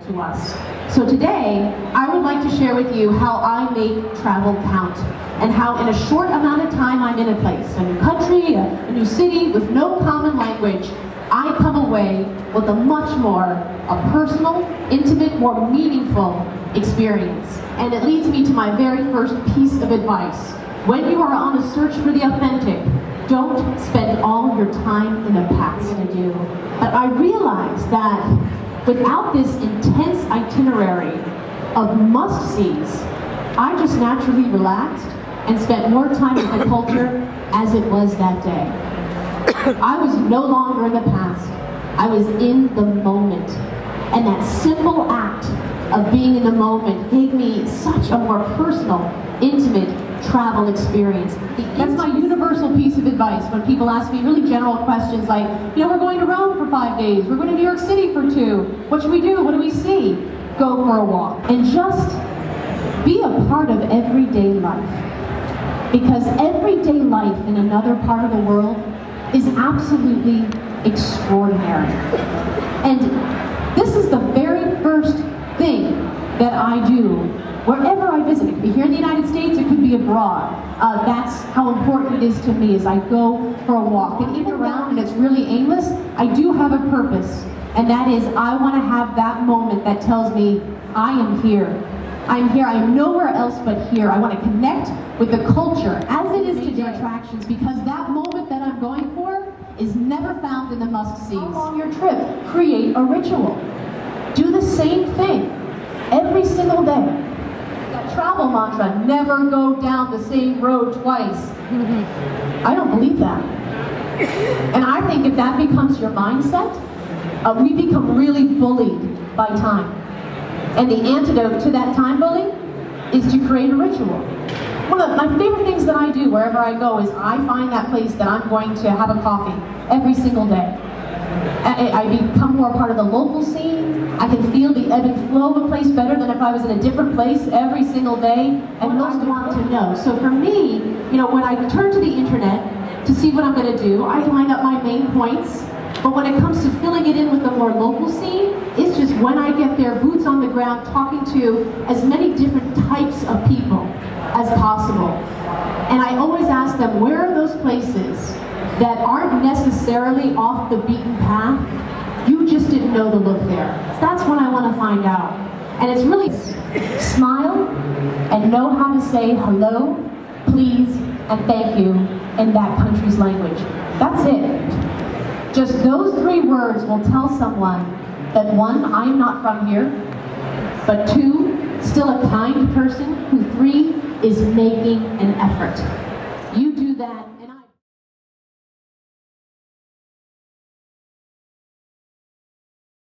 to us. So today, I would like to share with you how I make travel count, and how in a short amount of time I'm in a place, a new country, a new city with no common language, I come away with a much more personal, intimate, more meaningful experience. And it leads me to my very first piece of advice. When you are on a search for the authentic, don't spend all your time in the past. I do. But I realize that without this intense itinerary of must-sees, I just naturally relaxed and spent more time with the culture as it was that day. I was no longer in the past. I was in the moment. And that simple act of being in the moment gave me such a more personal, intimate travel experience. That's my universal piece of advice when people ask me really general questions like, we're going to Rome for 5 days, we're going to New York City for 2, what should we do, what do we see? Go for a walk. And just be a part of everyday life. Because everyday life in another part of the world is absolutely extraordinary. And this is the very first thing that I do wherever I visit. It could be here in the United States, it could be abroad. That's how important it is to me, as I go for a walk. And even around and it's really aimless, I do have a purpose. And that is, I want to have that moment that tells me, I am here. I'm here, I'm nowhere else but here. I want to connect with the culture as it is today. Attractions, because that moment that I'm going for is never found in the must-sees. On your trip, create a ritual. Do the same thing every single day. That travel mantra, never go down the same road twice. I don't believe that. And I think if that becomes your mindset, we become really bullied by time. And the antidote to that time bullying is to create a ritual. One of my favorite things that I do wherever I go is I find that place that I'm going to have a coffee every single day. I become more part of the local scene. I can feel the ebb and flow of a place better than if I was in a different place every single day. And most want to know. So for me, when I turn to the internet to see what I'm going to do, I line up my main points. But when it comes to filling it in with the more local scene, it's just when I get there, boots on the ground, talking to as many different types of people as possible. And I always ask them, where are those places that aren't necessarily off the beaten path? You just didn't know to look there. So that's what I want to find out. And it's really smile and know how to say hello, please, and thank you in that country's language. That's it. Just those 3 words will tell someone that 1, I am not from here, but 2, still a kind person, who 3, is making an effort. You do that.